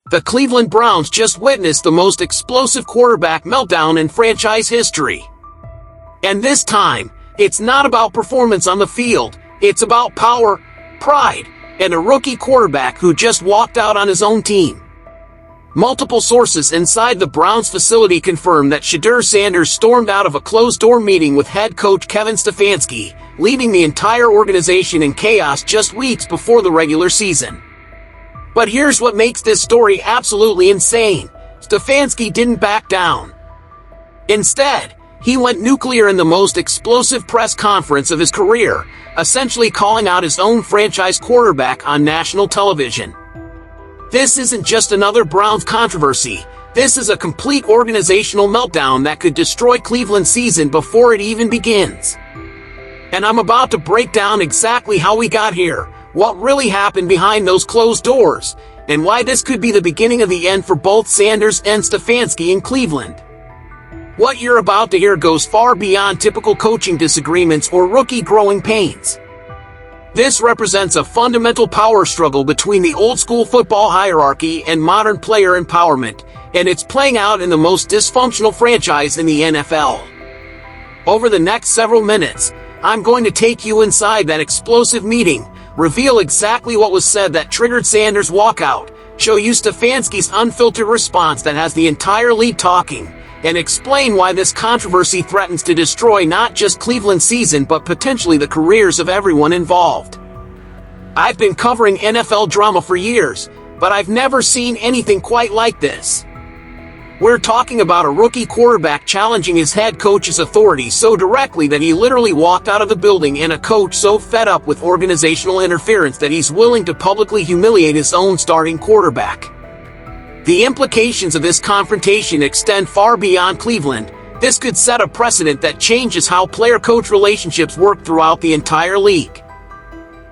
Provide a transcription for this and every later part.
The Cleveland Browns just witnessed the most explosive quarterback meltdown in franchise history. And this time, it's not about performance on the field, it's about power, pride, and a rookie quarterback who just walked out on his own team. Multiple sources inside the Browns facility confirm that Shedeur Sanders stormed out of a closed-door meeting with head coach Kevin Stefanski, leaving the entire organization in chaos just weeks before the regular season. But here's what makes this story absolutely insane. Stefanski didn't back down. Instead, he went nuclear in the most explosive press conference of his career, essentially calling out his own franchise quarterback on national television. This isn't just another Browns controversy. This is a complete organizational meltdown that could destroy Cleveland's season before it even begins. And I'm about to break down exactly how we got here, what really happened behind those closed doors, and why this could be the beginning of the end for both Sanders and Stefanski in Cleveland. What you're about to hear goes far beyond typical coaching disagreements or rookie growing pains. This represents a fundamental power struggle between the old-school football hierarchy and modern player empowerment, and it's playing out in the most dysfunctional franchise in the NFL. Over the next several minutes, I'm going to take you inside that explosive meeting, reveal exactly what was said that triggered Sanders' walkout, show you Stefanski's unfiltered response that has the entire league talking, and explain why this controversy threatens to destroy not just Cleveland's season but potentially the careers of everyone involved. I've been covering NFL drama for years, but I've never seen anything quite like this. We're talking about a rookie quarterback challenging his head coach's authority so directly that he literally walked out of the building, and a coach so fed up with organizational interference that he's willing to publicly humiliate his own starting quarterback. The implications of this confrontation extend far beyond Cleveland. This could set a precedent that changes how player-coach relationships work throughout the entire league.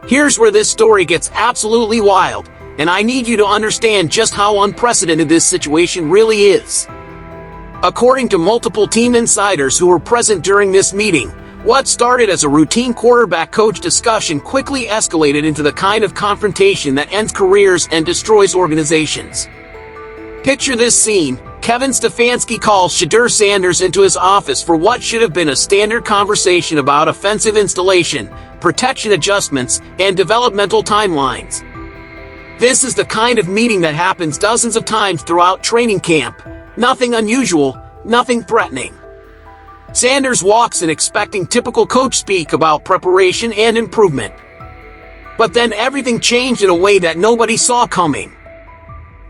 Here's where this story gets absolutely wild, and I need you to understand just how unprecedented this situation really is. According to multiple team insiders who were present during this meeting, what started as a routine quarterback-coach discussion quickly escalated into the kind of confrontation that ends careers and destroys organizations. Picture this scene. Kevin Stefanski calls Shedeur Sanders into his office for what should have been a standard conversation about offensive installation, protection adjustments, and developmental timelines. This is the kind of meeting that happens dozens of times throughout training camp. Nothing unusual, nothing threatening. Sanders walks in expecting typical coach speak about preparation and improvement. But then everything changed in a way that nobody saw coming.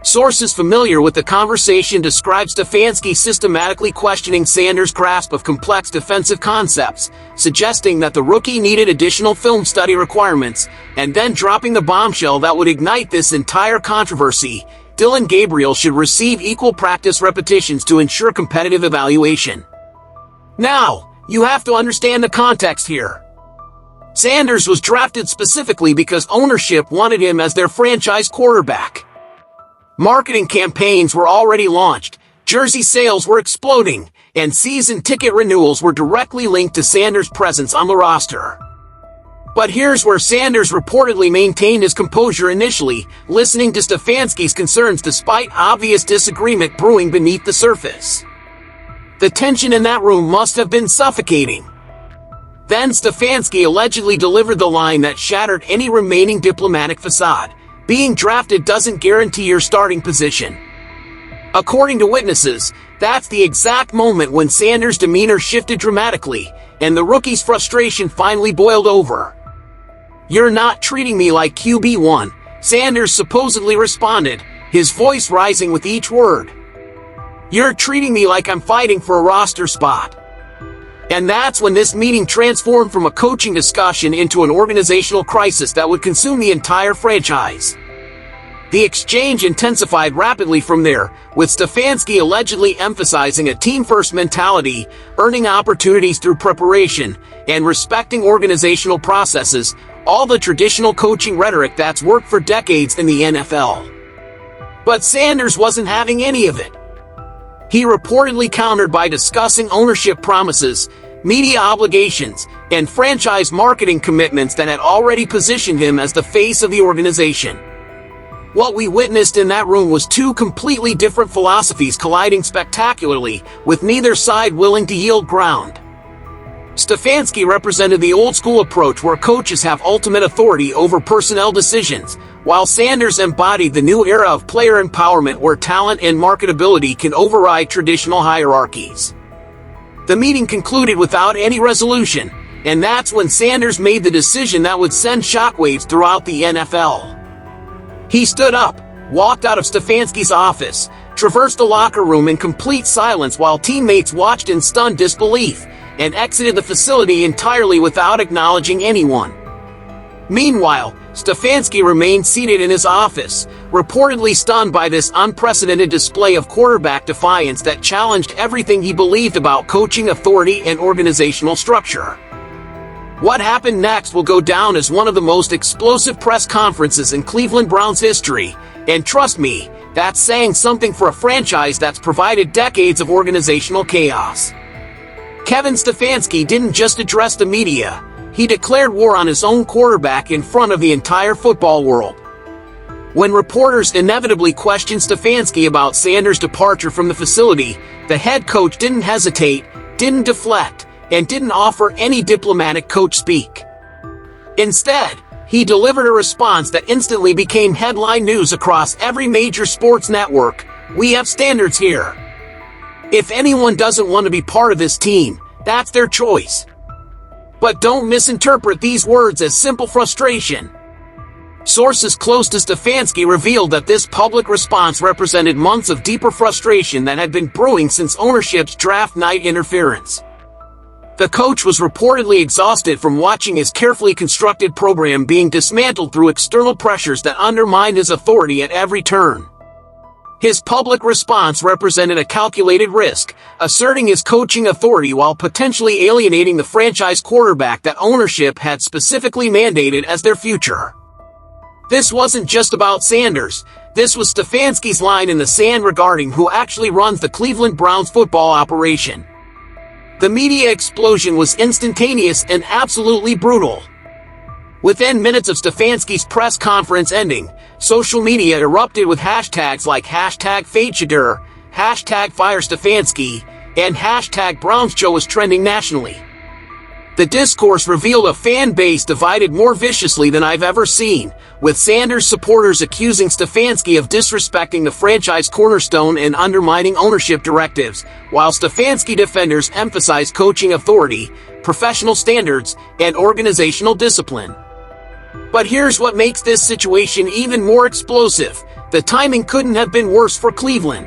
Sources familiar with the conversation describe Stefanski systematically questioning Sanders' grasp of complex defensive concepts, suggesting that the rookie needed additional film study requirements, and then dropping the bombshell that would ignite this entire controversy: Dylan Gabriel should receive equal practice repetitions to ensure competitive evaluation. Now, you have to understand the context here. Sanders was drafted specifically because ownership wanted him as their franchise quarterback. Marketing campaigns were already launched, jersey sales were exploding, and season ticket renewals were directly linked to Sanders' presence on the roster. But here's where Sanders reportedly maintained his composure initially, listening to Stefanski's concerns despite obvious disagreement brewing beneath the surface. The tension in that room must have been suffocating. Then Stefanski allegedly delivered the line that shattered any remaining diplomatic facade: being drafted doesn't guarantee your starting position. According to witnesses, that's the exact moment when Sanders' demeanor shifted dramatically, and the rookie's frustration finally boiled over. "You're not treating me like QB1, Sanders supposedly responded, his voice rising with each word. "You're treating me like I'm fighting for a roster spot." And that's when this meeting transformed from a coaching discussion into an organizational crisis that would consume the entire franchise. The exchange intensified rapidly from there, with Stefanski allegedly emphasizing a team-first mentality, earning opportunities through preparation, and respecting organizational processes, all the traditional coaching rhetoric that's worked for decades in the NFL. But Sanders wasn't having any of it. He reportedly countered by discussing ownership promises, media obligations, and franchise marketing commitments that had already positioned him as the face of the organization. What we witnessed in that room was two completely different philosophies colliding spectacularly, with neither side willing to yield ground. Stefanski represented the old-school approach where coaches have ultimate authority over personnel decisions, while Sanders embodied the new era of player empowerment where talent and marketability can override traditional hierarchies. The meeting concluded without any resolution, and that's when Sanders made the decision that would send shockwaves throughout the NFL. He stood up, walked out of Stefanski's office, traversed the locker room in complete silence while teammates watched in stunned disbelief, and exited the facility entirely without acknowledging anyone. Meanwhile, Stefanski remained seated in his office, reportedly stunned by this unprecedented display of quarterback defiance that challenged everything he believed about coaching authority and organizational structure. What happened next will go down as one of the most explosive press conferences in Cleveland Browns history, and trust me, that's saying something for a franchise that's provided decades of organizational chaos. Kevin Stefanski didn't just address the media, he declared war on his own quarterback in front of the entire football world. When reporters inevitably questioned Stefanski about Sanders' departure from the facility, the head coach didn't hesitate, didn't deflect, and didn't offer any diplomatic coach speak. Instead, he delivered a response that instantly became headline news across every major sports network: "We have standards here. If anyone doesn't want to be part of this team, that's their choice." But don't misinterpret these words as simple frustration. Sources close to Stefanski revealed that this public response represented months of deeper frustration that had been brewing since ownership's draft night interference. The coach was reportedly exhausted from watching his carefully constructed program being dismantled through external pressures that undermined his authority at every turn. His public response represented a calculated risk, asserting his coaching authority while potentially alienating the franchise quarterback that ownership had specifically mandated as their future. This wasn't just about Sanders, this was Stefanski's line in the sand regarding who actually runs the Cleveland Browns football operation. The media explosion was instantaneous and absolutely brutal. Within minutes of Stefanski's press conference ending, social media erupted with hashtags like #FadeShedeur, #FireStefanski, and #BrownsJoe was trending nationally. The discourse revealed a fan base divided more viciously than I've ever seen, with Sanders supporters accusing Stefanski of disrespecting the franchise cornerstone and undermining ownership directives, while Stefanski defenders emphasized coaching authority, professional standards, and organizational discipline. But here's what makes this situation even more explosive: the timing couldn't have been worse for Cleveland.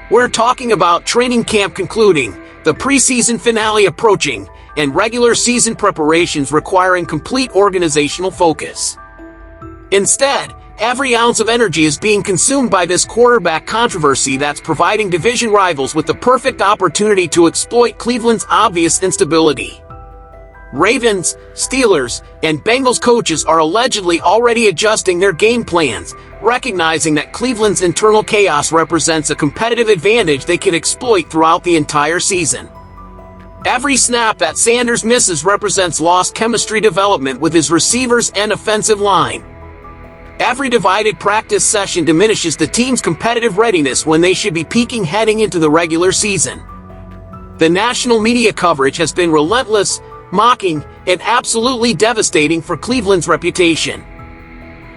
We're talking about training camp concluding, the preseason finale approaching, and regular season preparations requiring complete organizational focus. Instead, every ounce of energy is being consumed by this quarterback controversy that's providing division rivals with the perfect opportunity to exploit Cleveland's obvious instability. Ravens, Steelers, and Bengals coaches are allegedly already adjusting their game plans, recognizing that Cleveland's internal chaos represents a competitive advantage they can exploit throughout the entire season. Every snap that Sanders misses represents lost chemistry development with his receivers and offensive line. Every divided practice session diminishes the team's competitive readiness when they should be peaking heading into the regular season. The national media coverage has been relentless, mocking, and absolutely devastating for Cleveland's reputation.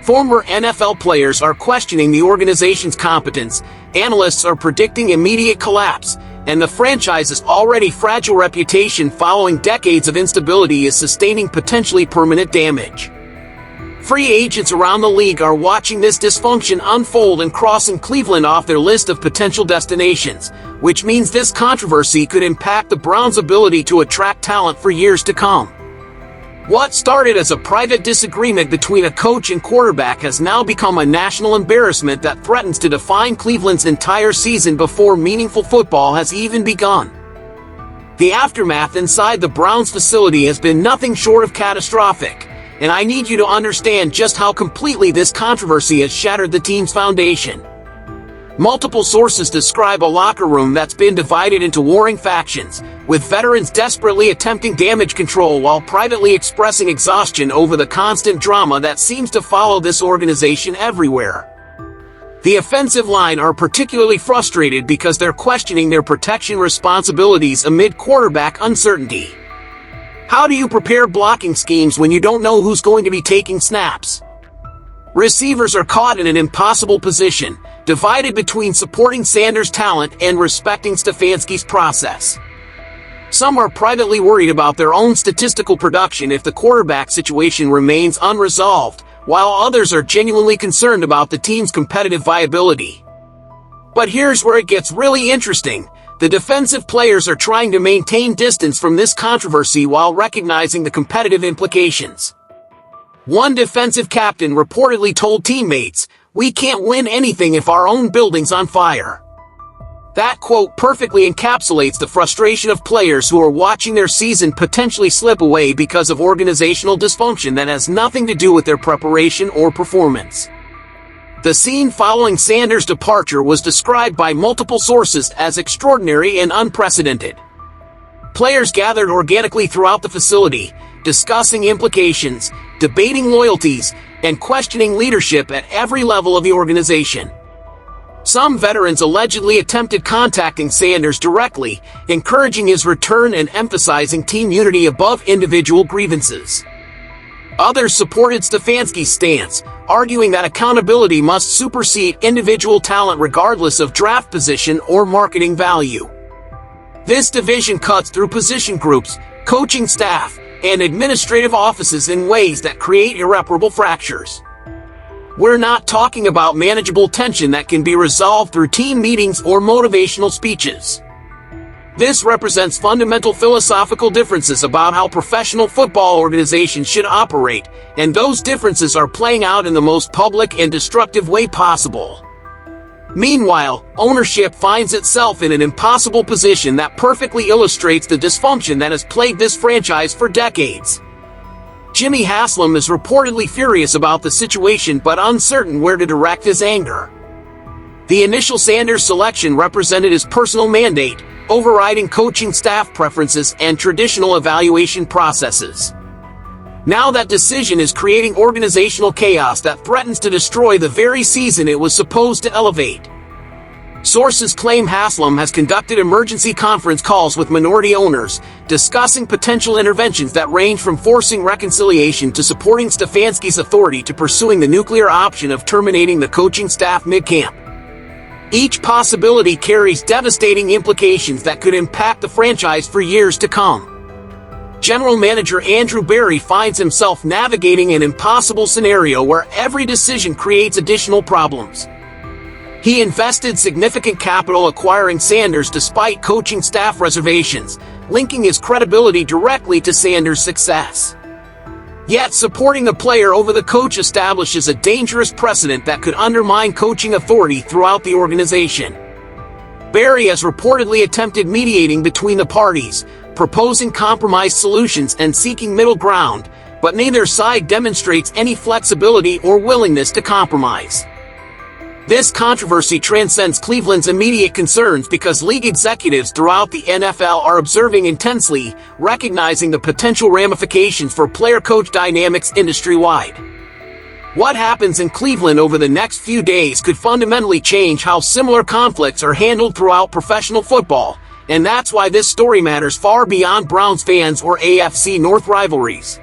Former NFL players are questioning the organization's competence, analysts are predicting immediate collapse, and the franchise's already fragile reputation following decades of instability is sustaining potentially permanent damage. Free agents around the league are watching this dysfunction unfold and crossing Cleveland off their list of potential destinations, which means this controversy could impact the Browns' ability to attract talent for years to come. What started as a private disagreement between a coach and quarterback has now become a national embarrassment that threatens to define Cleveland's entire season before meaningful football has even begun. The aftermath inside the Browns facility has been nothing short of catastrophic, and I need you to understand just how completely this controversy has shattered the team's foundation. Multiple sources describe a locker room that's been divided into warring factions, with veterans desperately attempting damage control while privately expressing exhaustion over the constant drama that seems to follow this organization everywhere. The offensive line are particularly frustrated because they're questioning their protection responsibilities amid quarterback uncertainty. How do you prepare blocking schemes when you don't know who's going to be taking snaps? Receivers are caught in an impossible position, divided between supporting Sanders' talent and respecting Stefanski's process. Some are privately worried about their own statistical production if the quarterback situation remains unresolved, while others are genuinely concerned about the team's competitive viability. But here's where it gets really interesting. The defensive players are trying to maintain distance from this controversy while recognizing the competitive implications. One defensive captain reportedly told teammates, "We can't win anything if our own building's on fire." That quote perfectly encapsulates the frustration of players who are watching their season potentially slip away because of organizational dysfunction that has nothing to do with their preparation or performance. The scene following Sanders' departure was described by multiple sources as extraordinary and unprecedented. Players gathered organically throughout the facility, discussing implications, debating loyalties, and questioning leadership at every level of the organization. Some veterans allegedly attempted contacting Sanders directly, encouraging his return and emphasizing team unity above individual grievances. Others supported Stefanski's stance, arguing that accountability must supersede individual talent regardless of draft position or marketing value. This division cuts through position groups, coaching staff, and administrative offices in ways that create irreparable fractures. We're not talking about manageable tension that can be resolved through team meetings or motivational speeches. This represents fundamental philosophical differences about how professional football organizations should operate, and those differences are playing out in the most public and destructive way possible. Meanwhile, ownership finds itself in an impossible position that perfectly illustrates the dysfunction that has plagued this franchise for decades. Jimmy Haslam is reportedly furious about the situation but uncertain where to direct his anger. The initial Sanders selection represented his personal mandate, overriding coaching staff preferences and traditional evaluation processes. Now that decision is creating organizational chaos that threatens to destroy the very season it was supposed to elevate. Sources claim Haslam has conducted emergency conference calls with minority owners, discussing potential interventions that range from forcing reconciliation to supporting Stefanski's authority to pursuing the nuclear option of terminating the coaching staff mid-camp. Each possibility carries devastating implications that could impact the franchise for years to come. General Manager Andrew Berry finds himself navigating an impossible scenario where every decision creates additional problems. He invested significant capital acquiring Sanders despite coaching staff reservations, linking his credibility directly to Sanders' success. Yet supporting the player over the coach establishes a dangerous precedent that could undermine coaching authority throughout the organization. Berry has reportedly attempted mediating between the parties, proposing compromise solutions and seeking middle ground, but neither side demonstrates any flexibility or willingness to compromise. This controversy transcends Cleveland's immediate concerns because league executives throughout the NFL are observing intensely, recognizing the potential ramifications for player-coach dynamics industry-wide. What happens in Cleveland over the next few days could fundamentally change how similar conflicts are handled throughout professional football, and that's why this story matters far beyond Browns fans or AFC North rivalries.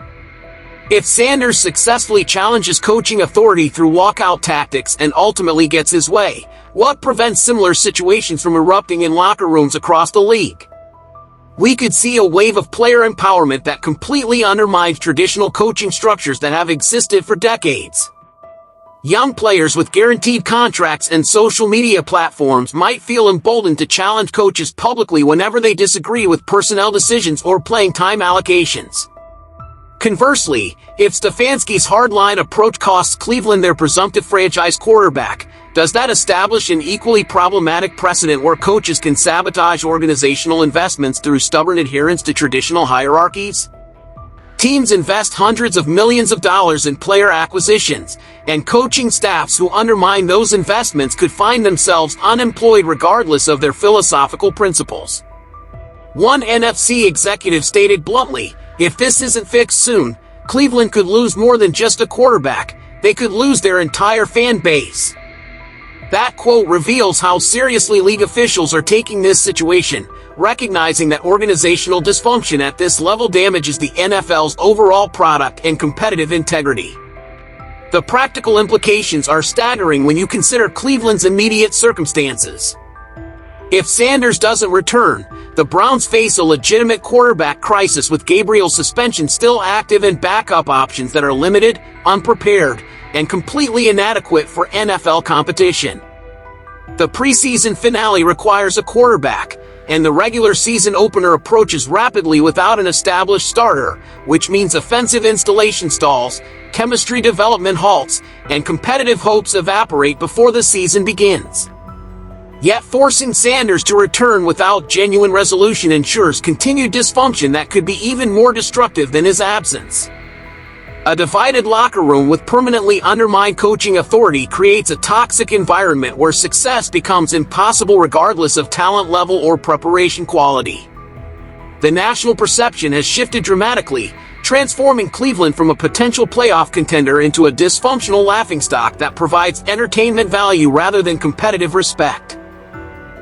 If Sanders successfully challenges coaching authority through walkout tactics and ultimately gets his way, what prevents similar situations from erupting in locker rooms across the league? We could see a wave of player empowerment that completely undermines traditional coaching structures that have existed for decades. Young players with guaranteed contracts and social media platforms might feel emboldened to challenge coaches publicly whenever they disagree with personnel decisions or playing time allocations. Conversely, if Stefanski's hardline approach costs Cleveland their presumptive franchise quarterback, does that establish an equally problematic precedent where coaches can sabotage organizational investments through stubborn adherence to traditional hierarchies? Teams invest hundreds of millions of dollars in player acquisitions, and coaching staffs who undermine those investments could find themselves unemployed regardless of their philosophical principles. One NFC executive stated bluntly, "If this isn't fixed soon, Cleveland could lose more than just a quarterback, they could lose their entire fan base." That quote reveals how seriously league officials are taking this situation, recognizing that organizational dysfunction at this level damages the NFL's overall product and competitive integrity. The practical implications are staggering when you consider Cleveland's immediate circumstances. If Sanders doesn't return, the Browns face a legitimate quarterback crisis with Gabriel's suspension still active and backup options that are limited, unprepared, and completely inadequate for NFL competition. The preseason finale requires a quarterback, and the regular season opener approaches rapidly without an established starter, which means offensive installation stalls, chemistry development halts, and competitive hopes evaporate before the season begins. Yet forcing Sanders to return without genuine resolution ensures continued dysfunction that could be even more destructive than his absence. A divided locker room with permanently undermined coaching authority creates a toxic environment where success becomes impossible regardless of talent level or preparation quality. The national perception has shifted dramatically, transforming Cleveland from a potential playoff contender into a dysfunctional laughingstock that provides entertainment value rather than competitive respect.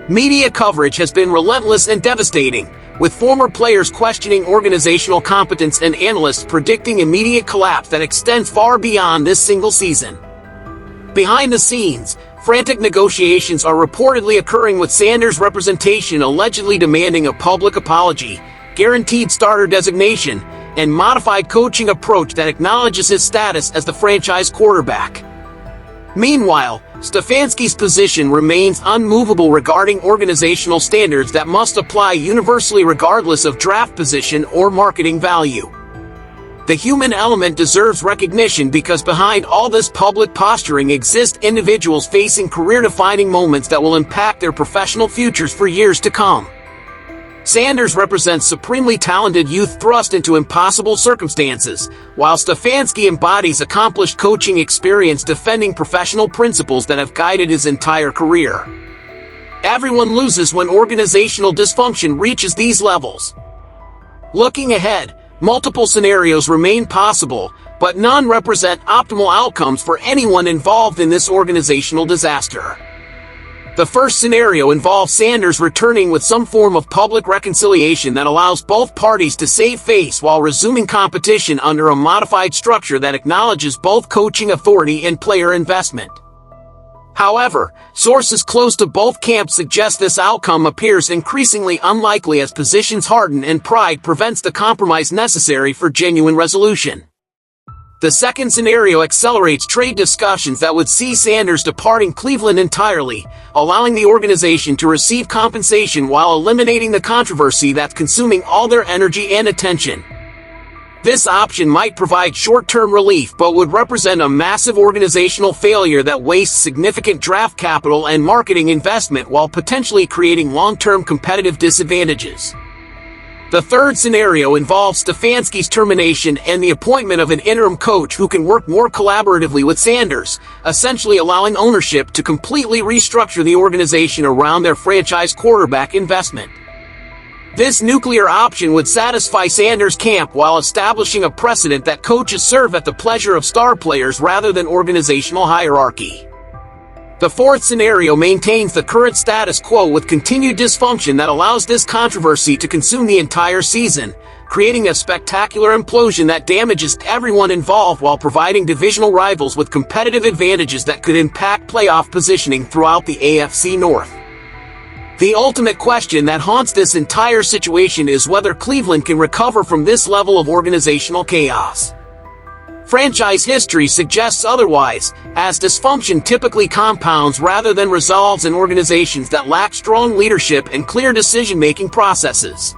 Media coverage has been relentless and devastating, with former players questioning organizational competence and analysts predicting immediate collapse that extends far beyond this single season. Behind the scenes, frantic negotiations are reportedly occurring with Sanders' representation allegedly demanding a public apology, guaranteed starter designation, and modified coaching approach that acknowledges his status as the franchise quarterback. Meanwhile, Stefanski's position remains unmovable regarding organizational standards that must apply universally regardless of draft position or marketing value. The human element deserves recognition because behind all this public posturing exist individuals facing career-defining moments that will impact their professional futures for years to come. Sanders represents supremely talented youth thrust into impossible circumstances, while Stefanski embodies accomplished coaching experience defending professional principles that have guided his entire career. Everyone loses when organizational dysfunction reaches these levels. Looking ahead, multiple scenarios remain possible, but none represent optimal outcomes for anyone involved in this organizational disaster. The first scenario involves Sanders returning with some form of public reconciliation that allows both parties to save face while resuming competition under a modified structure that acknowledges both coaching authority and player investment. However, sources close to both camps suggest this outcome appears increasingly unlikely as positions harden and pride prevents the compromise necessary for genuine resolution. The second scenario accelerates trade discussions that would see Sanders departing Cleveland entirely, allowing the organization to receive compensation while eliminating the controversy that's consuming all their energy and attention. This option might provide short-term relief but would represent a massive organizational failure that wastes significant draft capital and marketing investment while potentially creating long-term competitive disadvantages. The third scenario involves Stefanski's termination and the appointment of an interim coach who can work more collaboratively with Sanders, essentially allowing ownership to completely restructure the organization around their franchise quarterback investment. This nuclear option would satisfy Sanders' camp while establishing a precedent that coaches serve at the pleasure of star players rather than organizational hierarchy. The fourth scenario maintains the current status quo with continued dysfunction that allows this controversy to consume the entire season, creating a spectacular implosion that damages everyone involved while providing divisional rivals with competitive advantages that could impact playoff positioning throughout the AFC North. The ultimate question that haunts this entire situation is whether Cleveland can recover from this level of organizational chaos. Franchise history suggests otherwise, as dysfunction typically compounds rather than resolves in organizations that lack strong leadership and clear decision-making processes.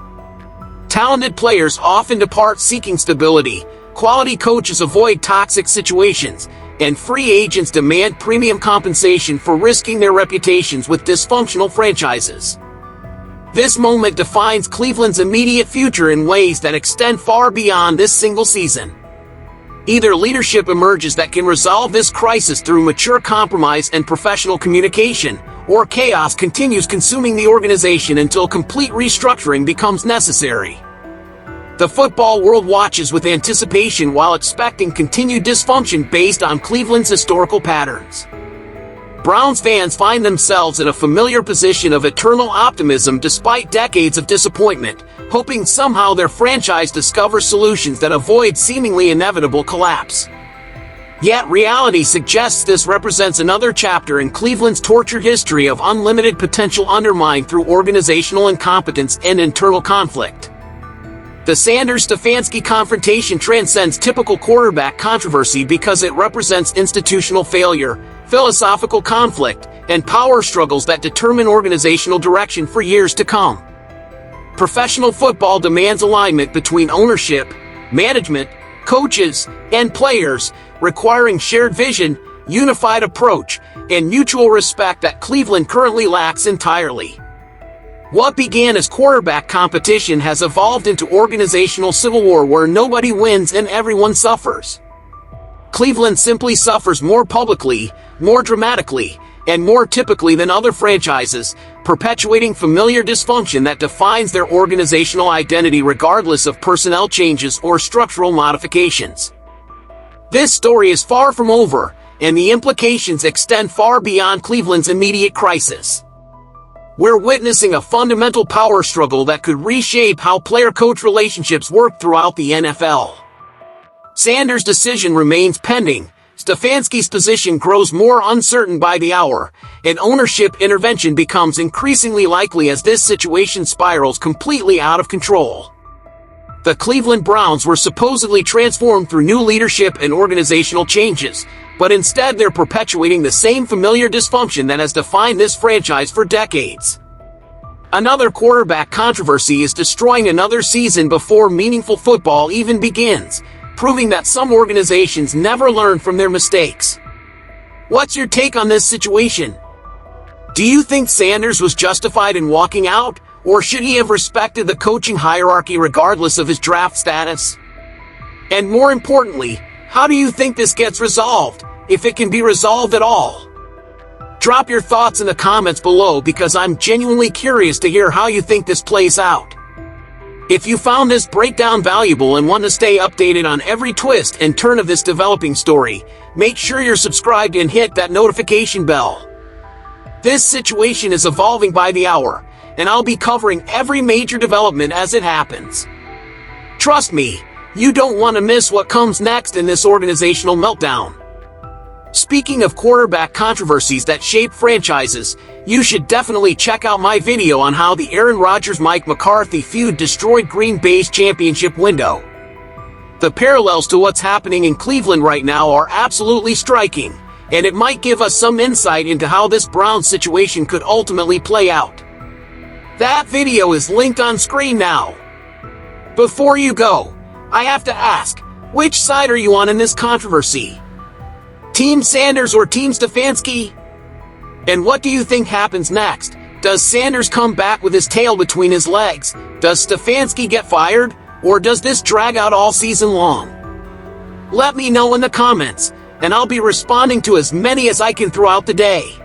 Talented players often depart seeking stability, quality coaches avoid toxic situations, and free agents demand premium compensation for risking their reputations with dysfunctional franchises. This moment defines Cleveland's immediate future in ways that extend far beyond this single season. Either leadership emerges that can resolve this crisis through mature compromise and professional communication, or chaos continues consuming the organization until complete restructuring becomes necessary. The football world watches with anticipation while expecting continued dysfunction based on Cleveland's historical patterns. Browns fans find themselves in a familiar position of eternal optimism despite decades of disappointment, hoping somehow their franchise discovers solutions that avoid seemingly inevitable collapse. Yet reality suggests this represents another chapter in Cleveland's tortured history of unlimited potential undermined through organizational incompetence and internal conflict. The Sanders-Stefanski confrontation transcends typical quarterback controversy because it represents institutional failure, philosophical conflict, and power struggles that determine organizational direction for years to come. Professional football demands alignment between ownership, management, coaches, and players, requiring shared vision, unified approach, and mutual respect that Cleveland currently lacks entirely. What began as quarterback competition has evolved into organizational civil war where nobody wins and everyone suffers. Cleveland simply suffers more publicly, more dramatically, and more typically than other franchises, perpetuating familiar dysfunction that defines their organizational identity regardless of personnel changes or structural modifications. This story is far from over, and the implications extend far beyond Cleveland's immediate crisis. We're witnessing a fundamental power struggle that could reshape how player-coach relationships work throughout the NFL. Sanders' decision remains pending, Stefanski's position grows more uncertain by the hour, and ownership intervention becomes increasingly likely as this situation spirals completely out of control. The Cleveland Browns were supposedly transformed through new leadership and organizational changes, but instead they're perpetuating the same familiar dysfunction that has defined this franchise for decades. Another quarterback controversy is destroying another season before meaningful football even begins, proving that some organizations never learn from their mistakes. What's your take on this situation? Do you think Sanders was justified in walking out, or should he have respected the coaching hierarchy regardless of his draft status? And more importantly, how do you think this gets resolved, if it can be resolved at all? Drop your thoughts in the comments below because I'm genuinely curious to hear how you think this plays out. If you found this breakdown valuable and want to stay updated on every twist and turn of this developing story, make sure you're subscribed and hit that notification bell. This situation is evolving by the hour, and I'll be covering every major development as it happens. Trust me, you don't want to miss what comes next in this organizational meltdown. Speaking of quarterback controversies that shape franchises, you should definitely check out my video on how the Aaron Rodgers-Mike McCarthy feud destroyed Green Bay's championship window. The parallels to what's happening in Cleveland right now are absolutely striking, and it might give us some insight into how this Browns situation could ultimately play out. That video is linked on screen now. Before you go, I have to ask, which side are you on in this controversy? Team Sanders or Team Stefanski? And what do you think happens next? Does Sanders come back with his tail between his legs? Does Stefanski get fired? Or does this drag out all season long? Let me know in the comments, and I'll be responding to as many as I can throughout the day.